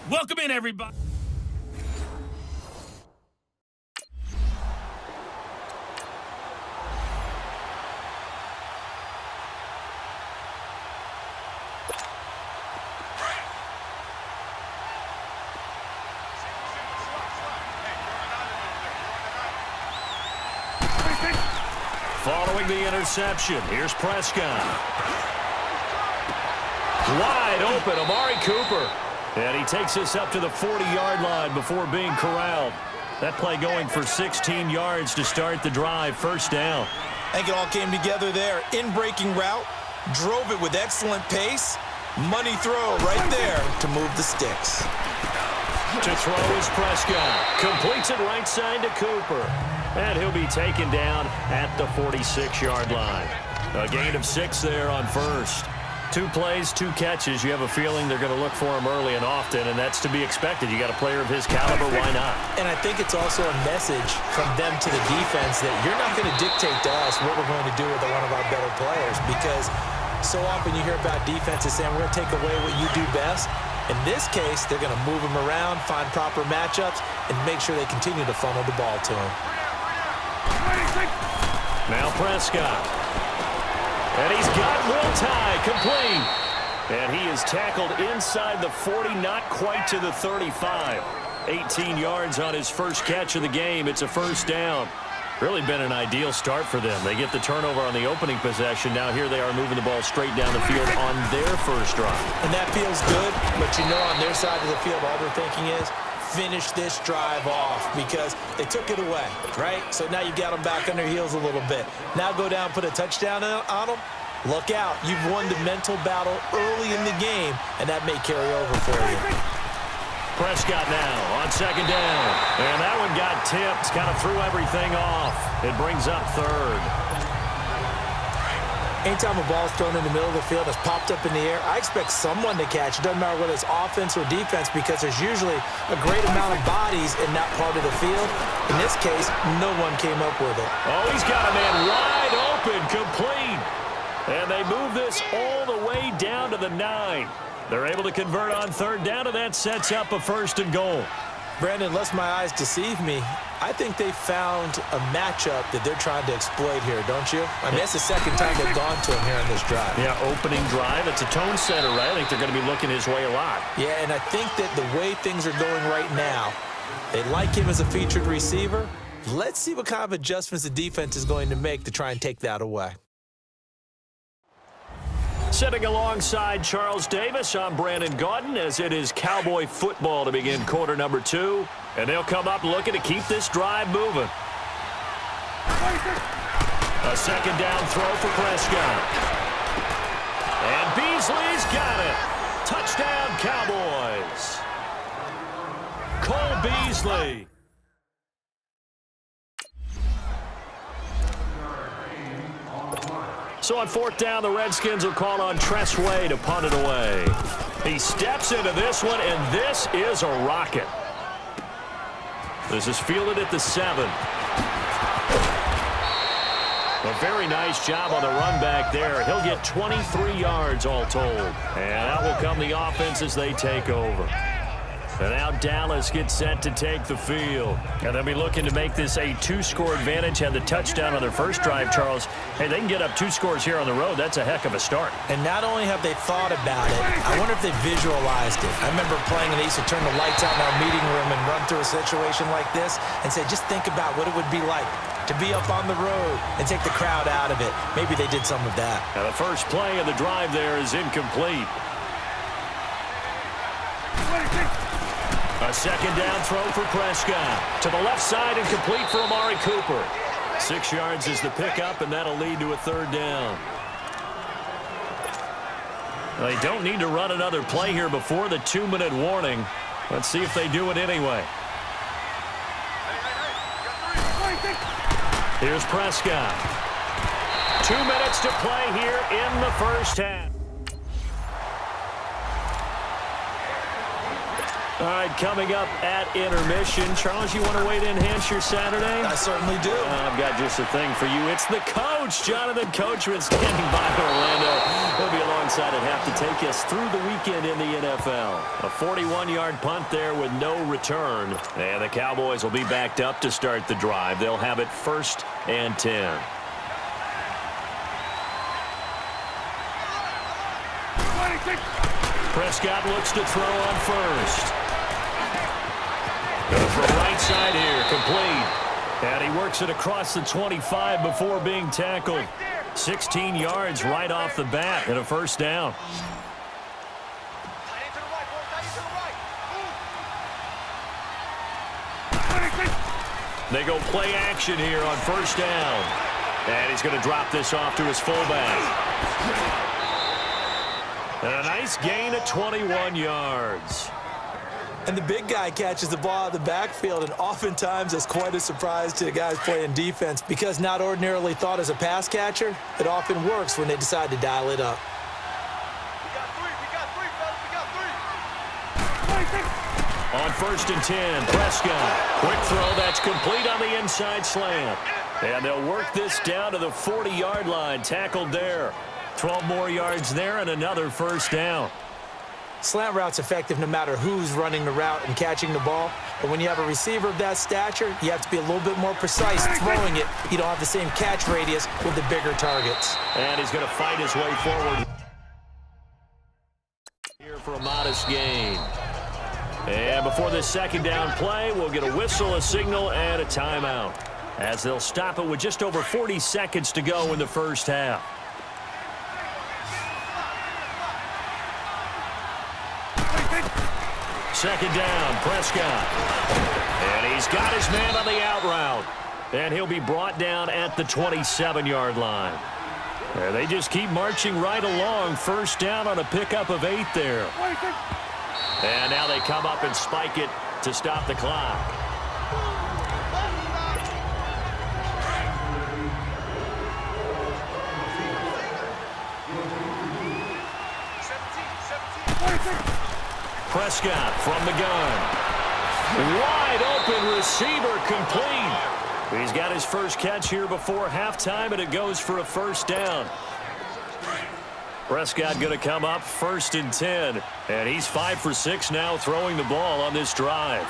Welcome in, everybody. Following the interception, here's Prescott. Wide open, Amari Cooper. And he takes us up to the 40-yard line before being corralled. That play going for 16 yards to start the drive. First down. I think it all came together there. In-breaking route, drove it with excellent pace. Money throw right there to move the sticks. To throw is Prescott. Completes it right side to Cooper. And he'll be taken down at the 46-yard line. A gain of 6 there on first. 2 plays, 2 catches. You have a feeling they're going to look for him early and often, and that's to be expected. You got a player of his caliber, why not? And I think it's also a message from them to the defense that you're not going to dictate to us what we're going to do with one of our better players, because so often you hear about defenses saying we're going to take away what you do best. In this case, they're going to move him around, find proper matchups, and make sure they continue to funnel the ball to him. Now Prescott. And he's got Will Tye complete. And he is tackled inside the 40, not quite to the 35. 18 yards on his first catch of the game. It's a first down. Really been an ideal start for them. They get the turnover on the opening possession. Now here they are moving the ball straight down the field on their first drive. And that feels good, but you know on their side of the field all they're thinking is finish this drive off because they took it away, right? So now you got them back on their heels a little bit. Now go down, put a touchdown on them. Look out. You've won the mental battle early in the game, and that may carry over for you. Prescott now on second down. And that one got tipped, kind of threw everything off. It brings up third. Anytime a ball is thrown in the middle of the field, it's popped up in the air, I expect someone to catch. It doesn't matter whether it's offense or defense because there's usually a great amount of bodies in that part of the field. In this case, no one came up with it. Oh, he's got a man wide open, complete. And they move this all the way down to the 9. They're able to convert on third down, and that sets up a first and goal. Brandon, lest my eyes deceive me, I think they found a matchup that they're trying to exploit here, don't you? I mean, that's the second time they've gone to him here on this drive. Yeah, opening drive. It's a tone setter, right? I think they're going to be looking his way a lot. Yeah, and I think that the way things are going right now, they like him as a featured receiver. Let's see what kind of adjustments the defense is going to make to try and take that away. Sitting alongside Charles Davis, I'm Brandon Gaudin as it is Cowboy football to begin quarter number 2. And they'll come up looking to keep this drive moving. A second down throw for Prescott. And Beasley's got it. Touchdown, Cowboys. Cole Beasley. So on fourth down, the Redskins will call on Tress Way to punt it away. He steps into this one, and this is a rocket. This is fielded at the 7. A very nice job on the run back there. He'll get 23 yards all told. And out will come the offense as they take over. And now Dallas gets set to take the field. And they'll be looking to make this a 2-score advantage. Had the touchdown on their first drive, Charles. Hey, they can get up 2 scores here on the road. That's a heck of a start. And not only have they thought about it, I wonder if they visualized it. I remember playing and they used to turn the lights out in our meeting room and run through a situation like this and say, just think about what it would be like to be up on the road and take the crowd out of it. Maybe they did some of that. Now the first play of the drive there is incomplete. A second down throw for Prescott. To the left side and complete for Amari Cooper. 6 yards is the pickup, and that'll lead to a third down. They don't need to run another play here before the 2-minute warning. Let's see if they do it anyway. Here's Prescott. 2 minutes to play here in the first half. All right, coming up at intermission. Charles, you want to wait to enhance your Saturday? I certainly do. I've got just a thing for you. It's the coach, Jonathan Coachman, standing by Orlando. He'll be alongside at halftime. to take us through the weekend in the NFL. A 41-yard punt there with no return. And the Cowboys will be backed up to start the drive. They'll have it 1st and 10. Prescott looks to throw on first. Goes for right side here, complete. And he works it across the 25 before being tackled. 16 yards right off the bat and a 1st down. They go play action here on 1st down. And he's going to drop this off to his fullback. And a nice gain of 21 yards. And the big guy catches the ball out of the backfield, and oftentimes it's quite a surprise to the guys playing defense because not ordinarily thought as a pass catcher, it often works when they decide to dial it up. On 1st and 10, Prescott. Quick throw that's complete on the inside slant. And they'll work this down to the 40-yard line, tackled there. 12 more yards there and another 1st down. Slant route's effective no matter who's running the route and catching the ball. But when you have a receiver of that stature, you have to be a little bit more precise throwing it. You don't have the same catch radius with the bigger targets. And he's going to fight his way forward here for a modest gain. And before this 2nd down play, we'll get a whistle, a signal, and a timeout, as they'll stop it with just over 40 seconds to go in the 1st half. Second down, Prescott. And he's got his man on the out route. And he'll be brought down at the 27-yard line. And they just keep marching right along. 1st down on a pickup of 8 there. And now they come up and spike it to stop the clock. Prescott from the gun. Wide open receiver, complete. He's got his first catch here before halftime, and it goes for a 1st down. Prescott going to come up 1st and 10. And he's 5 for 6 now throwing the ball on this drive.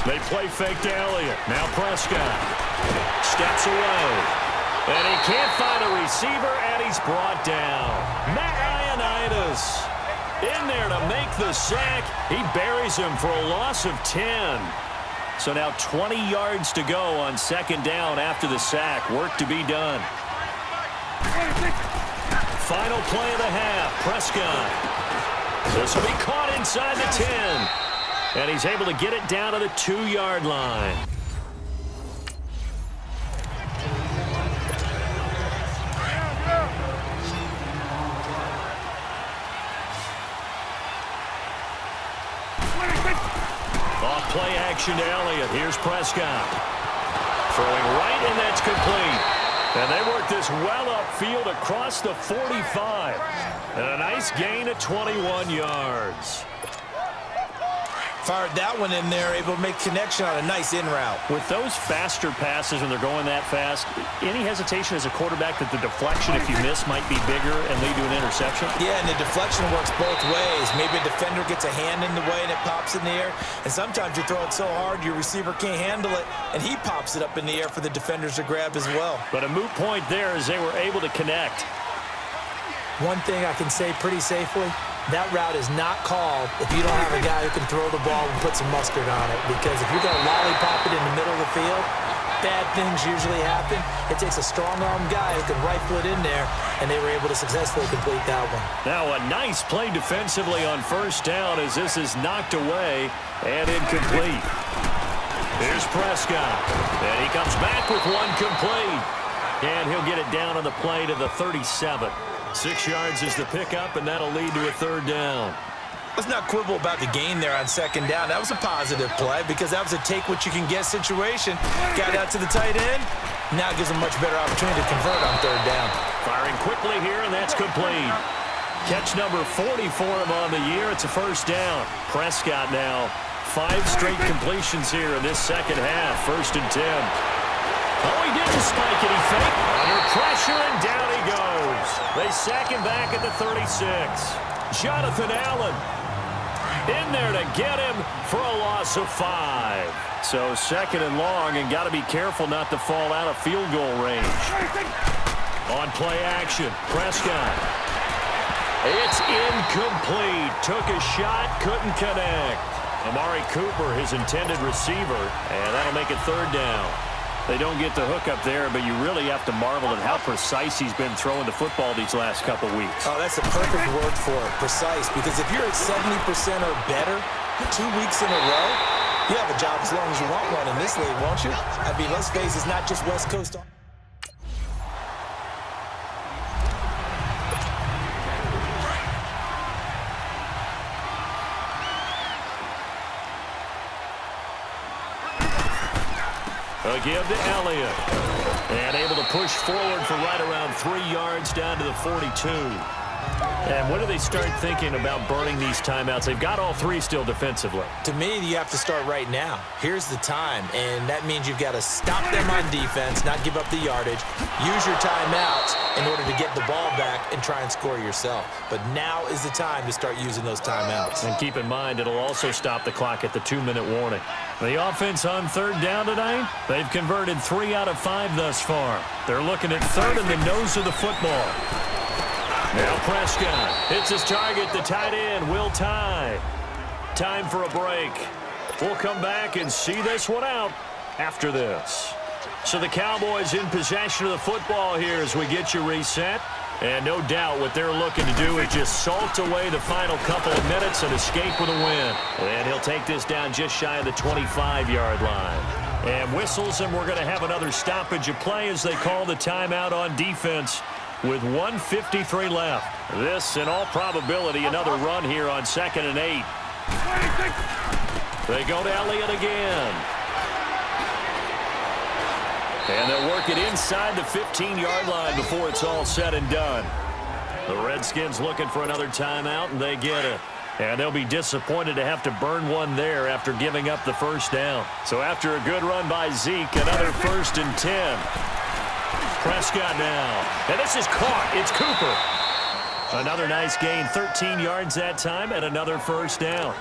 They play fake to Elliott. Now Prescott steps away. And he can't find a receiver, and he's brought down. Matt Ioannidis in there to make the sack. He buries him for a loss of 10. So now 20 yards to go on 2nd down after the sack. Work to be done. Final play of the half. Prescott. This will be caught inside the 10. And he's able to get it down to the 2-yard line. Off play action to Elliott. Here's Prescott. Throwing right, and that's complete. And they work this well upfield across the 45. And a nice gain of 21 yards. Fired that one in there, able to make connection on a nice in route. With those faster passes when they're going that fast, any hesitation as a quarterback that the deflection, if you miss, might be bigger and lead to an interception? Yeah, and the deflection works both ways. Maybe a defender gets a hand in the way and it pops in the air. And sometimes you throw it so hard your receiver can't handle it, and he pops it up in the air for the defenders to grab as well. But a moot point there as they were able to connect. One thing I can say pretty safely, that route is not called if you don't have a guy who can throw the ball and put some mustard on it. Because if you're going to lollipop it in the middle of the field, bad things usually happen. It takes a strong-arm guy who can rifle it in there, and they were able to successfully complete that one. Now a nice play defensively on 1st down as this is knocked away and incomplete. Here's Prescott, and he comes back with one complete. And he'll get it down on the play to the 37. 6 yards is the pickup, and that'll lead to a 3rd down. Let's not quibble about the gain there on 2nd down. That was a positive play because that was a take-what-you-can-get situation. Got out to the tight end. Now gives him a much better opportunity to convert on 3rd down. Firing quickly here, and that's complete. Catch number 40 for him on the year. It's a 1st down. Prescott now 5 straight completions here in this 2nd half. 1st and 10. Oh, he didn't spike it. He faked under pressure, and down he goes. They sack him back at the 36. Jonathan Allen in there to get him for a loss of 5. So second and long, and got to be careful not to fall out of field goal range. On play action, Prescott. It's incomplete. Took a shot, couldn't connect. Amari Cooper, his intended receiver, and that'll make it third down. They don't get the hook up there, but you really have to marvel at how precise he's been throwing the football these last couple weeks. Oh, that's a perfect word for it, precise, because if you're at 70% or better 2 weeks in a row, you have a job as long as you want one in this league, won't you? I mean, let's face it, it's not just West Coast. A give to Elliott. And able to push forward for right around 3 yards down to the 42. And when do they start thinking about burning these timeouts? They've got all 3 still defensively. To me, you have to start right now. Here's the time, and that means you've got to stop them on defense, not give up the yardage, use your timeouts in order to get the ball back and try and score yourself. But now is the time to start using those timeouts. And keep in mind, it'll also stop the clock at the 2-minute warning. The offense on third down tonight, they've converted 3 out of 5 thus far. They're looking at third in the nose of the football. Now Prescott hits his target, the tight end, Will Tye. Time for a break. We'll come back and see this one out after this. So the Cowboys in possession of the football here as we get you reset. And no doubt what they're looking to do is just salt away the final couple of minutes and escape with a win. And he'll take this down just shy of the 25-yard line. And whistles, and we're going to have another stoppage of play as they call the timeout on defense with 1:53 left. This, in all probability, another run here on 2nd and 8. They go to Elliott again. And they'll work it inside the 15-yard line before it's all said and done. The Redskins looking for another timeout, and they get it. And they'll be disappointed to have to burn one there after giving up the first down. So after a good run by Zeke, another 1st and 10. Prescott now. And this is caught. It's Cooper. Another nice gain, 13 yards that time, and another first down.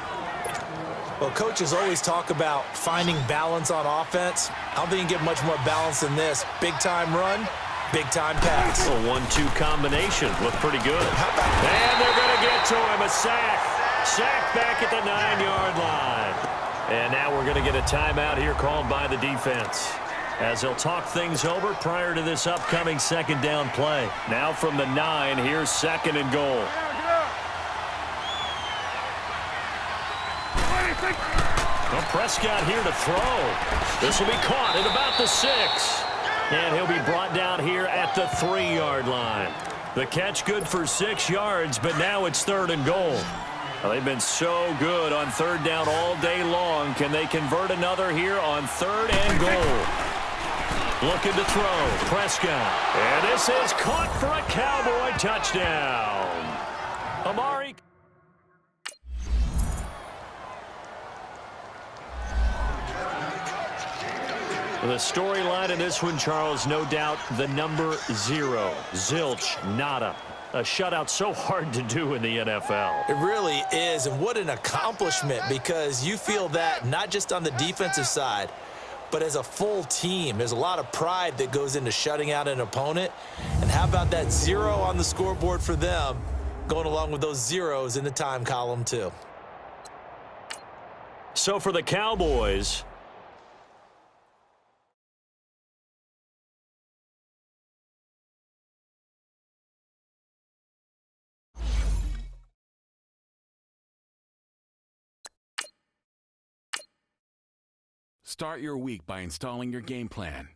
Well, coaches always talk about finding balance on offense. I don't think you can get much more balance than this. Big-time run, big-time pass. A 1-2 combination. Looked pretty good. And they're going to get to him. A sack. Sack back at the 9-yard line. And now we're going to get a timeout here called by the defense, as they'll talk things over prior to this upcoming 2nd down play. Now from the 9, here's 2nd and goal. Well, Prescott here to throw. This will be caught at about the 6. And he'll be brought down here at the 3-yard line. The catch good for 6 yards, but now it's 3rd and goal. Well, they've been so good on 3rd down all day long. Can they convert another here on 3rd and goal? Looking to throw, Prescott. And this is caught for a Cowboy touchdown. Amari. The storyline in this one, Charles, no doubt the number 0. Zilch, nada. A shutout so hard to do in the NFL. It really is, and what an accomplishment, because you feel that not just on the defensive side, but as a full team. There's a lot of pride that goes into shutting out an opponent. And how about that 0 on the scoreboard for them, going along with those zeros in the time column too. So for the Cowboys, start your week by installing your game plan.